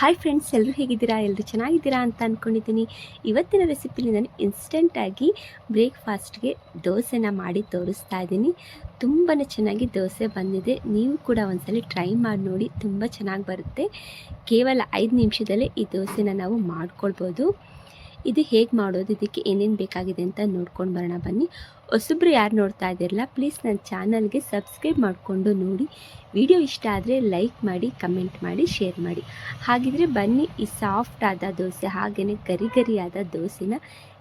Hi friends, ಎಲ್ಲರೂ ಹೇಗಿದ್ದೀರಾ? ಎಲ್ಲರೂ ಚೆನ್ನಾಗಿದ್ದೀರಾ ಅಂತ ಅಂದ್ಕೊಂಡಿದ್ದೀನಿ. ಇವತ್ತಿನ ರೆಸಿಪಿಲಿ ನಾನು ಇನ್ಸ್ಟೆಂಟಾಗಿ ಬ್ರೇಕ್ಫಾಸ್ಟ್ಗೆ ದೋಸೆನ ಮಾಡಿ ತೋರಿಸ್ತಾ ಇದ್ದೀನಿ. ತುಂಬಾ ಚೆನ್ನಾಗಿ ದೋಸೆ ಬಂದಿದೆ. ನೀವು ಕೂಡ ಒಂದ್ಸಲ ಟ್ರೈ ಮಾಡಿ ನೋಡಿ, ತುಂಬ ಚೆನ್ನಾಗಿ ಬರುತ್ತೆ. ಕೇವಲ 5 ನಿಮಿಷದಲ್ಲೇ ಈ ದೋಸೆನ ನಾವು ಮಾಡ್ಕೊಳ್ಬೋದು. ಇದು ಹೇಗೆ ಮಾಡೋದು, ಇದಕ್ಕೆ ಏನೇನು ಬೇಕಾಗಿದೆ ಅಂತ ನೋಡ್ಕೊಂಡು ಬರೋಣ ಬನ್ನಿ. ಹೊಸಬ್ರು ಯಾರು ನೋಡ್ತಾ ಇದ್ದೀರಲ್ಲ, ಪ್ಲೀಸ್ ನನ್ನ ಚಾನಲ್ಗೆ ಸಬ್ಸ್ಕ್ರೈಬ್ ಮಾಡಿಕೊಂಡು ನೋಡಿ. ವಿಡಿಯೋ ಇಷ್ಟ ಆದರೆ ಲೈಕ್ ಮಾಡಿ, ಕಮೆಂಟ್ ಮಾಡಿ, ಶೇರ್ ಮಾಡಿ. ಹಾಗಿದ್ರೆ ಬನ್ನಿ, ಈ ಸಾಫ್ಟ್ ಆದ ದೋಸೆ ಹಾಗೆಯೇ ಗರಿ ಗರಿಯಾದ ದೋಸೆನ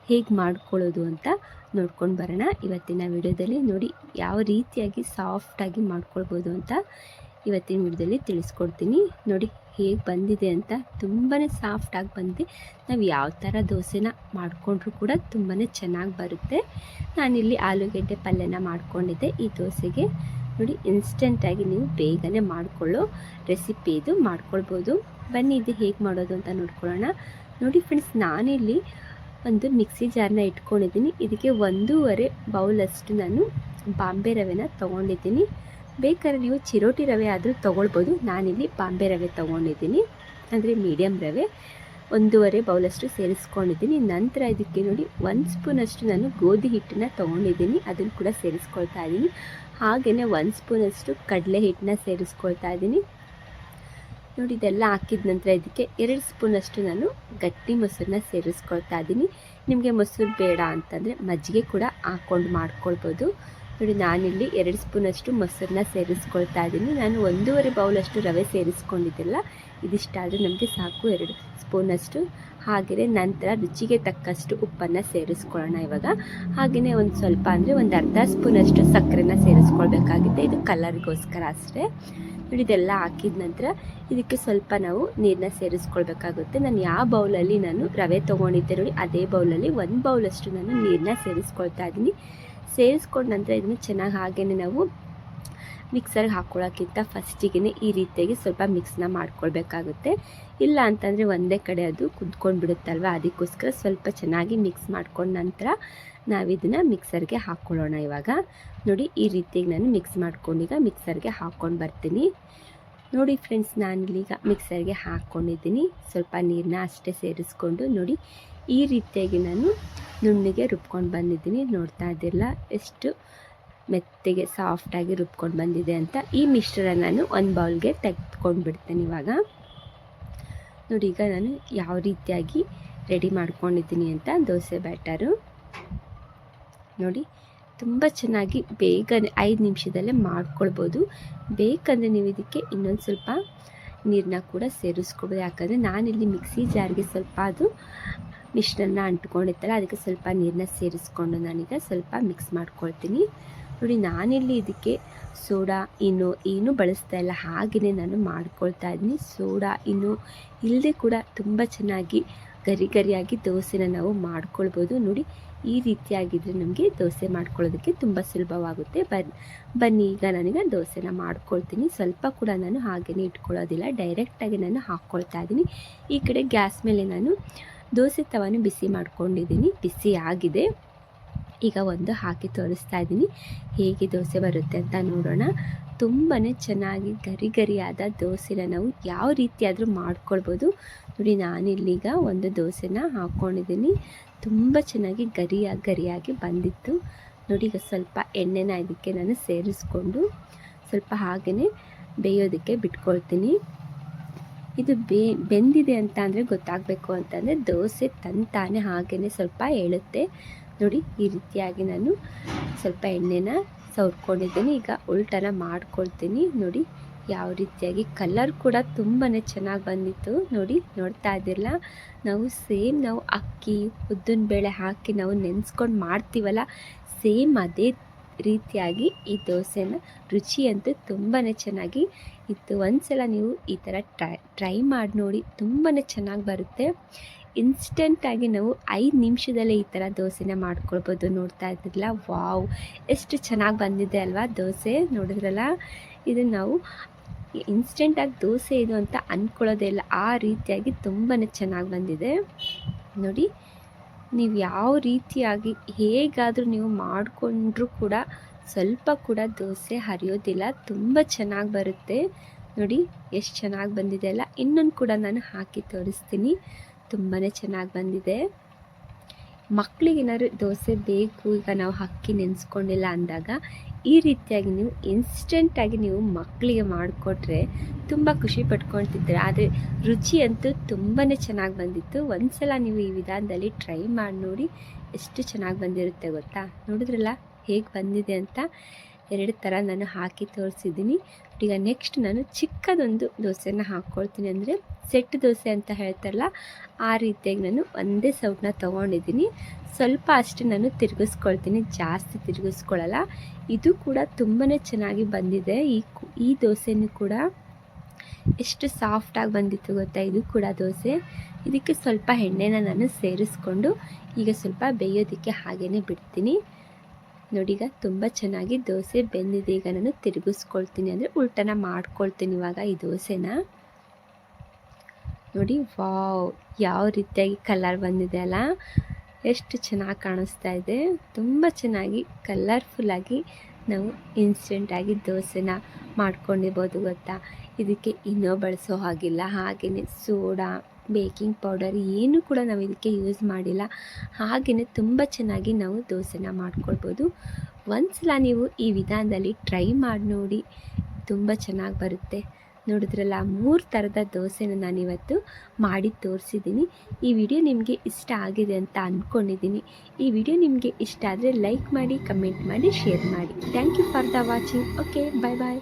ಹೇಗೆ ಮಾಡ್ಕೊಳ್ಳೋದು ಅಂತ ನೋಡ್ಕೊಂಡು ಬರೋಣ ಇವತ್ತಿನ ವಿಡಿಯೋದಲ್ಲಿ. ನೋಡಿ ಯಾವ ರೀತಿಯಾಗಿ ಸಾಫ್ಟಾಗಿ ಮಾಡ್ಕೊಳ್ಬೋದು ಅಂತ ಇವತ್ತಿನ ವಿಡಿಯೋದಲ್ಲಿ ತಿಳಿಸ್ಕೊಡ್ತೀನಿ. ನೋಡಿ ಹೇಗೆ ಬಂದಿದೆ ಅಂತ. ತುಂಬಾ ಸಾಫ್ಟಾಗಿ ಬಂದಿದೆ. ನಾವು ಯಾವ ಥರ ದೋಸೆನ ಮಾಡಿಕೊಂಡ್ರೂ ಕೂಡ ತುಂಬಾ ಚೆನ್ನಾಗಿ ಬರುತ್ತೆ. ನಾನಿಲ್ಲಿ ಆಲೂಗೆಡ್ಡೆ ಪಲ್ಯನ ಮಾಡ್ಕೊಂಡಿದ್ದೆ ಈ ದೋಸೆಗೆ. ನೋಡಿ ಇನ್ಸ್ಟೆಂಟಾಗಿ ನೀವು ಬೇಗನೆ ಮಾಡಿಕೊಳ್ಳೋ ರೆಸಿಪಿ ಇದು, ಮಾಡ್ಕೊಳ್ಬೋದು. ಬನ್ನಿ ಇದು ಹೇಗೆ ಮಾಡೋದು ಅಂತ ನೋಡ್ಕೊಳ್ಳೋಣ. ನೋಡಿ ಫ್ರೆಂಡ್ಸ್, ನಾನಿಲ್ಲಿ ಒಂದು ಮಿಕ್ಸಿ ಜಾರ್ನ ಇಟ್ಕೊಂಡಿದ್ದೀನಿ. ಇದಕ್ಕೆ 1.5 ಬೌಲಷ್ಟು ನಾನು ಬಾಂಬೆ ರವೆನ ತೊಗೊಂಡಿದ್ದೀನಿ. ಬೇಕಾದ್ರೆ ನೀವು ಚಿರೋಟಿ ರವೆ ಆದರೂ ತೊಗೊಳ್ಬೋದು. ನಾನಿಲ್ಲಿ ಬಾಂಬೆ ರವೆ ತೊಗೊಂಡಿದ್ದೀನಿ, ಅಂದರೆ ಮೀಡಿಯಮ್ ರವೆ. 1.5 ಬೌಲಷ್ಟು ಸೇರಿಸ್ಕೊಂಡಿದ್ದೀನಿ. ನಂತರ ಇದಕ್ಕೆ ನೋಡಿ 1 ಸ್ಪೂನಷ್ಟು ನಾನು ಗೋಧಿ ಹಿಟ್ಟನ್ನು ತೊಗೊಂಡಿದ್ದೀನಿ, ಅದನ್ನು ಕೂಡ ಸೇರಿಸ್ಕೊಳ್ತಾ ಇದ್ದೀನಿ. ಹಾಗೆಯೇ 1 ಸ್ಪೂನಷ್ಟು ಕಡಲೆ ಹಿಟ್ಟನ್ನ ಸೇರಿಸ್ಕೊಳ್ತಾ ಇದ್ದೀನಿ. ನೋಡಿ ಇದೆಲ್ಲ ಹಾಕಿದ ನಂತರ ಇದಕ್ಕೆ 2 ಸ್ಪೂನಷ್ಟು ನಾನು ಗಟ್ಟಿ ಮೊಸರನ್ನ ಸೇರಿಸ್ಕೊಳ್ತಾ ಇದ್ದೀನಿ. ನಿಮಗೆ ಮೊಸರು ಬೇಡ ಅಂತಂದರೆ ಮಜ್ಜಿಗೆ ಕೂಡ ಹಾಕ್ಕೊಂಡು ಮಾಡ್ಕೊಳ್ಬೋದು. ನೋಡಿ ನಾನಿಲ್ಲಿ 2 ಸ್ಪೂನಷ್ಟು ಮೊಸರನ್ನ ಸೇರಿಸ್ಕೊಳ್ತಾ ಇದ್ದೀನಿ. ನಾನು 1.5 ಬೌಲಷ್ಟು ರವೆ ಸೇರಿಸ್ಕೊಂಡಿದ್ದೆಲ್ಲ, ಇದಿಷ್ಟಾದರೆ ನಮಗೆ ಸಾಕು. 2 ಸ್ಪೂನಷ್ಟು. ಹಾಗೆಯೇ ನಂತರ ರುಚಿಗೆ ತಕ್ಕಷ್ಟು ಉಪ್ಪನ್ನು ಸೇರಿಸ್ಕೊಳ್ಳೋಣ ಇವಾಗ. ಹಾಗೆಯೇ ಒಂದು ಸ್ವಲ್ಪ ಅಂದರೆ ಒಂದು ಅರ್ಧ ಸ್ಪೂನಷ್ಟು ಸಕ್ಕರೆನ ಸೇರಿಸ್ಕೊಳ್ಬೇಕಾಗಿದೆ, ಇದು ಕಲರ್ಗೋಸ್ಕರ ಅಷ್ಟೇ. ನೋಡಿ ಇದೆಲ್ಲ ಹಾಕಿದ ನಂತರ ಇದಕ್ಕೆ ಸ್ವಲ್ಪ ನಾವು ನೀರನ್ನ ಸೇರಿಸ್ಕೊಳ್ಬೇಕಾಗುತ್ತೆ. ನಾನು ಯಾವ ಬೌಲಲ್ಲಿ ನಾನು ರವೆ ತೊಗೊಂಡಿದ್ದೆ ನೋಡಿ, ಅದೇ ಬೌಲಲ್ಲಿ 1 ಬೌಲಷ್ಟು ನಾನು ನೀರನ್ನ ಸೇರಿಸ್ಕೊಳ್ತಾ ಇದ್ದೀನಿ. ಸೇರಿಸ್ಕೊಂಡ ನಂತರ ಇದನ್ನು ಚೆನ್ನಾಗಿ ಹಾಗೆಯೇ ನಾವು ಮಿಕ್ಸರ್ಗೆ ಹಾಕ್ಕೊಳ್ಳೋಕ್ಕಿಂತ ಫಸ್ಟಿಗೆ ಈ ರೀತಿಯಾಗಿ ಸ್ವಲ್ಪ ಮಿಕ್ಸ್ನ ಮಾಡ್ಕೊಳ್ಬೇಕಾಗುತ್ತೆ. ಇಲ್ಲ ಅಂತಂದರೆ ಒಂದೇ ಕಡೆ ಅದು ಕುದ್ಕೊಂಡು ಬಿಡುತ್ತಲ್ವ, ಅದಕ್ಕೋಸ್ಕರ ಸ್ವಲ್ಪ ಚೆನ್ನಾಗಿ ಮಿಕ್ಸ್ ಮಾಡ್ಕೊಂಡ ನಂತರ ನಾವಿದನ್ನು ಮಿಕ್ಸರ್ಗೆ ಹಾಕ್ಕೊಳ್ಳೋಣ ಇವಾಗ. ನೋಡಿ ಈ ರೀತಿಯಾಗಿ ನಾನು ಮಿಕ್ಸ್ ಮಾಡ್ಕೊಂಡೀಗ ಮಿಕ್ಸರ್ಗೆ ಹಾಕ್ಕೊಂಡು ಬರ್ತೀನಿ. ನೋಡಿ ಫ್ರೆಂಡ್ಸ್, ನಾನಿಲ್ಲೀಗ ಮಿಕ್ಸರ್ಗೆ ಹಾಕ್ಕೊಂಡಿದ್ದೀನಿ. ಸ್ವಲ್ಪ ನೀರನ್ನ ಅಷ್ಟೇ ಸೇರಿಸ್ಕೊಂಡು ನೋಡಿ ಈ ರೀತಿಯಾಗಿ ನಾನು ನುಣ್ಣಗೆ ರುಬ್ಕೊಂಡು ಬಂದಿದ್ದೀನಿ. ನೋಡ್ತಾ ಇದ್ದಿರಲ್ಲ ಎಷ್ಟು ಮೆತ್ತಗೆ ಸಾಫ್ಟಾಗಿ ರುಬ್ಕೊಂಡು ಬಂದಿದೆ ಅಂತ. ಈ ಮಿಶ್ರಣ ನಾನು ಒಂದು ಬೌಲ್ಗೆ ತೆಗೆದುಕೊಂಡು ಬಿಡ್ತೇನೆ ಇವಾಗ. ನೋಡಿ ಈಗ ನಾನು ಯಾವ ರೀತಿಯಾಗಿ ರೆಡಿ ಮಾಡ್ಕೊಂಡಿದ್ದೀನಿ ಅಂತ ದೋಸೆ ಬ್ಯಾಟರು. ನೋಡಿ ತುಂಬ ಚೆನ್ನಾಗಿ ಬೇಗನೆ 5 ನಿಮಿಷದಲ್ಲೇ ಮಾಡ್ಕೊಳ್ಬೋದು. ಬೇಕಂದರೆ ನೀವು ಇದಕ್ಕೆ ಇನ್ನೊಂದು ಸ್ವಲ್ಪ ನೀರನ್ನ ಕೂಡ ಸೇರಿಸ್ಕೊಬೋದು. ಯಾಕಂದರೆ ನಾನಿಲ್ಲಿ ಮಿಕ್ಸಿ ಜಾರ್ಗೆ ಸ್ವಲ್ಪ ಅದು ಮಿಶ್ರಣ ಅಂಟ್ಕೊಂಡಿತ್ತಲ್ಲ, ಅದಕ್ಕೆ ಸ್ವಲ್ಪ ನೀರನ್ನ ಸೇರಿಸ್ಕೊಂಡು ನಾನೀಗ ಸ್ವಲ್ಪ ಮಿಕ್ಸ್ ಮಾಡ್ಕೊಳ್ತೀನಿ. ನೋಡಿ ನಾನಿಲ್ಲಿ ಇದಕ್ಕೆ ಸೋಡಾ ಏನೂ ಬಳಸ್ತಾ ಇಲ್ಲ, ಹಾಗೆಯೇ ನಾನು ಮಾಡ್ಕೊಳ್ತಾ ಇದ್ದೀನಿ. ಸೋಡಾ ಇಲ್ಲದೆ ಕೂಡ ತುಂಬ ಚೆನ್ನಾಗಿ ಗರಿ ಗರಿಯಾಗಿ ದೋಸೆನ ನಾವು ಮಾಡ್ಕೊಳ್ಬೋದು. ನೋಡಿ ಈ ರೀತಿಯಾಗಿದ್ದರೆ ನಮಗೆ ದೋಸೆ ಮಾಡ್ಕೊಳ್ಳೋದಕ್ಕೆ ತುಂಬ ಸುಲಭವಾಗುತ್ತೆ. ಬನ್ನಿ ಈಗ ನಾನೀಗ ದೋಸೆನ ಮಾಡ್ಕೊಳ್ತೀನಿ. ಸ್ವಲ್ಪ ಕೂಡ ನಾನು ಹಾಗೆಯೇ ಇಟ್ಕೊಳ್ಳೋದಿಲ್ಲ, ಡೈರೆಕ್ಟಾಗಿ ನಾನು ಹಾಕ್ಕೊಳ್ತಾ ಇದ್ದೀನಿ. ಈ ಕಡೆ ಗ್ಯಾಸ್ ಮೇಲೆ ನಾನು ದೋಸೆ ತವಾನು ಬಿಸಿ ಮಾಡ್ಕೊಂಡಿದ್ದೀನಿ. ಬಿಸಿ ಆಗಿದೆ. ಈಗ ಒಂದು ಹಾಕಿ ತೋರಿಸ್ತಾ ಇದ್ದೀನಿ, ಹೇಗೆ ದೋಸೆ ಬರುತ್ತೆ ಅಂತ ನೋಡೋಣ. ತುಂಬಾ ಚೆನ್ನಾಗಿ ಗರಿ ಗರಿಯಾದ ದೋಸೆನ ನಾವು ಯಾವ ರೀತಿಯಾದರೂ ಮಾಡ್ಕೊಳ್ಬೋದು. ನೋಡಿ ನಾನಿಲ್ಲೀಗ ಒಂದು ದೋಸೆನ ಹಾಕ್ಕೊಂಡಿದ್ದೀನಿ. ತುಂಬ ಚೆನ್ನಾಗಿ ಗರಿಯಾಗಿ ಬಂದಿತ್ತು. ನೋಡಿ ಈಗ ಸ್ವಲ್ಪ ಎಣ್ಣೆನ ಇದಕ್ಕೆ ನಾನು ಸೇರಿಸ್ಕೊಂಡು ಸ್ವಲ್ಪ ಹಾಗೆಯೇ ಬೇಯೋದಕ್ಕೆ ಬಿಟ್ಕೊಳ್ತೀನಿ. ಇದು ಬೆಂದಿದೆ ಅಂತ ಅಂದರೆ ಗೊತ್ತಾಗಬೇಕು ಅಂತಂದರೆ ದೋಸೆ ತಂತಾನೆ ಹಾಗೆಯೇ ಸ್ವಲ್ಪ ಏಳುತ್ತೆ. ನೋಡಿ ಈ ರೀತಿಯಾಗಿ ನಾನು ಸ್ವಲ್ಪ ಎಣ್ಣೆನ ಸವರ್ಕೊಂಡಿದ್ದೀನಿ. ಈಗ ಉಲ್ಟನ ಮಾಡ್ಕೊಳ್ತೀನಿ. ನೋಡಿ ಯಾವ ರೀತಿಯಾಗಿ ಕಲರ್ ಕೂಡ ತುಂಬಾ ಚೆನ್ನಾಗಿ ಬಂದಿತ್ತು. ನೋಡಿ ನೋಡ್ತಾ ಇದ್ದಿರಲ್ಲ, ನಾವು ಅಕ್ಕಿ ಉದ್ದಿನ ಬೇಳೆ ಹಾಕಿ ನಾವು ನೆನೆಸ್ಕೊಂಡು ಮಾಡ್ತೀವಲ್ಲ, ಸೇಮ್ ಅದೇ ರೀತಿಯಾಗಿ ಈ ದೋಸೆನ ರುಚಿ ಅಂತೂ ತುಂಬಾ ಚೆನ್ನಾಗಿ ಇತ್ತು. ಒಂದ್ಸಲ ನೀವು ಈ ಥರ ಟ್ರೈ ಮಾಡಿ ನೋಡಿ, ತುಂಬಾ ಚೆನ್ನಾಗಿ ಬರುತ್ತೆ. ಇನ್ಸ್ಟೆಂಟಾಗಿ ನಾವು 5 ನಿಮಿಷದಲ್ಲೇ ಈ ಥರ ದೋಸೆನ ಮಾಡ್ಕೊಳ್ಬೋದು. ನೋಡ್ತಾ ಇದ್ದಿರಲ್ಲ, ವಾವ್ ಎಷ್ಟು ಚೆನ್ನಾಗಿ ಬಂದಿದೆ ಅಲ್ವಾ ದೋಸೆ. ನೋಡಿದ್ರಲ್ಲ, ಇದು ನಾವು ಇನ್ಸ್ಟೆಂಟಾಗಿ ದೋಸೆ ಇದು ಅಂತ ಅಂದ್ಕೊಳ್ಳೋದೇ ಇಲ್ಲ, ಆ ರೀತಿಯಾಗಿ ತುಂಬಾ ಚೆನ್ನಾಗಿ ಬಂದಿದೆ. ನೋಡಿ ನೀವು ಯಾವ ರೀತಿಯಾಗಿ ಹೇಗಾದರೂ ನೀವು ಮಾಡಿಕೊಂಡ್ರೂ ಕೂಡ ಸ್ವಲ್ಪ ಕೂಡ ದೋಸೆ ಹರಿಯೋದಿಲ್ಲ, ತುಂಬ ಚೆನ್ನಾಗಿ ಬರುತ್ತೆ. ನೋಡಿ ಎಷ್ಟು ಚೆನ್ನಾಗಿ ಬಂದಿದೆ ಅಲ್ಲ. ಇನ್ನೊಂದು ಕೂಡ ನಾನು ಹಾಕಿ ತೋರಿಸ್ತೀನಿ. ತುಂಬಾ ಚೆನ್ನಾಗಿ ಬಂದಿದೆ. ಮಕ್ಕಳಿಗೇನಾದ್ರು ದೋಸೆ ಬೇಕು, ಈಗ ನಾವು ಅಕ್ಕಿ ನೆನೆಸ್ಕೊಂಡಿಲ್ಲ ಅಂದಾಗ ಈ ರೀತಿಯಾಗಿ ನೀವು ಇನ್ಸ್ಟೆಂಟಾಗಿ ನೀವು ಮಕ್ಕಳಿಗೆ ಮಾಡಿಕೊಟ್ರೆ ತುಂಬ ಖುಷಿ ಪಟ್ಕೊಳ್ತಿದ್ದಾರೆ. ಆದರೆ ರುಚಿ ಅಂತೂ ತುಂಬಾ ಚೆನ್ನಾಗಿ ಬಂದಿತ್ತು. ಒಂದು ಸಲ ನೀವು ಈ ವಿಧಾನದಲ್ಲಿ ಟ್ರೈ ಮಾಡಿ ನೋಡಿ, ಎಷ್ಟು ಚೆನ್ನಾಗಿ ಬಂದಿರುತ್ತೆ ಗೊತ್ತಾ. ನೋಡಿದ್ರಲ್ಲ ಹೇಗೆ ಬಂದಿದೆ ಅಂತ. 2 ಥರ ನಾನು ಹಾಕಿ ತೋರಿಸಿದ್ದೀನಿ. ಈಗ ನೆಕ್ಸ್ಟ್ ನಾನು ಚಿಕ್ಕದೊಂದು ದೋಸೆನ ಹಾಕ್ಕೊಳ್ತೀನಿ. ಅಂದರೆ ಸೆಟ್ ದೋಸೆ ಅಂತ ಹೇಳ್ತಾರಲ್ಲ, ಆ ರೀತಿಯಾಗಿ ನಾನು ಒಂದೇ ಸೌಟನ್ನ ತೊಗೊಂಡಿದ್ದೀನಿ. ಸ್ವಲ್ಪ ಅಷ್ಟೇ ನಾನು ತಿರುಗಿಸ್ಕೊಳ್ತೀನಿ, ಜಾಸ್ತಿ ತಿರುಗಿಸ್ಕೊಳ್ಳಲ್ಲ. ಇದು ಕೂಡ ತುಂಬಾ ಚೆನ್ನಾಗಿ ಬಂದಿದೆ. ಈ ದೋಸೆನೂ ಕೂಡ ಎಷ್ಟು ಸಾಫ್ಟಾಗಿ ಬಂದಿತ್ತು ಗೊತ್ತಾ. ಇದು ಕೂಡ ದೋಸೆ. ಇದಕ್ಕೆ ಸ್ವಲ್ಪ ಎಣ್ಣೆನ ನಾನು ಸೇರಿಸ್ಕೊಂಡು ಈಗ ಸ್ವಲ್ಪ ಬೇಯೋದಕ್ಕೆ ಹಾಗೇ ಬಿಡ್ತೀನಿ. ನೋಡಿ, ಈಗ ತುಂಬ ಚೆನ್ನಾಗಿ ದೋಸೆ ಬೆಂದಿದೆ. ಈಗ ನಾನು ತಿರುಗಿಸ್ಕೊಳ್ತೀನಿ, ಅಂದರೆ ಉಲ್ಟನ ಮಾಡ್ಕೊಳ್ತೀನಿ ಇವಾಗ ಈ ದೋಸೆನ. ನೋಡಿ, ವಾವ್, ಯಾವ ರೀತಿಯಾಗಿ ಕಲರ್ ಬಂದಿದೆ ಅಲ್ಲ, ಎಷ್ಟು ಚೆನ್ನಾಗಿ ಕಾಣಿಸ್ತಾ ಇದೆ. ತುಂಬ ಚೆನ್ನಾಗಿ ಕಲರ್ಫುಲ್ಲಾಗಿ ನಾವು ಇನ್ಸ್ಟೆಂಟಾಗಿ ದೋಸೆನ ಮಾಡ್ಕೊಂಡಿರ್ಬೋದು ಗೊತ್ತಾ. ಇದಕ್ಕೆ ಇನ್ನೂ ಬಳಸೋ ಹಾಗಿಲ್ಲ. ಹಾಗೆಯೇ ಸೋಡಾ, ಬೇಕಿಂಗ್ ಪೌಡರ್ ಏನೂ ಕೂಡ ನಾವು ಇದಕ್ಕೆ ಯೂಸ್ ಮಾಡಿಲ್ಲ. ಹಾಗೆಯೇ ತುಂಬ ಚೆನ್ನಾಗಿ ನಾವು ದೋಸೆನ ಮಾಡ್ಕೊಳ್ಬೋದು. ಒಂದು ಸಲ ನೀವು ಈ ವಿಧಾನದಲ್ಲಿ ಟ್ರೈ ಮಾಡಿ ನೋಡಿ, ತುಂಬ ಚೆನ್ನಾಗಿ ಬರುತ್ತೆ. ನೋಡಿದ್ರಲ್ಲ, 3 ಥರದ ದೋಸೆನ ನಾನಿವತ್ತು ಮಾಡಿ ತೋರಿಸಿದ್ದೀನಿ. ಈ ವಿಡಿಯೋ ನಿಮಗೆ ಇಷ್ಟ ಆಗಿದೆ ಅಂತ ಅಂದ್ಕೊಂಡಿದ್ದೀನಿ. ಈ ವಿಡಿಯೋ ನಿಮಗೆ ಇಷ್ಟ ಆದರೆ ಲೈಕ್ ಮಾಡಿ, ಕಮೆಂಟ್ ಮಾಡಿ, ಶೇರ್ ಮಾಡಿ. Thank you for the watching. Okay, bye bye.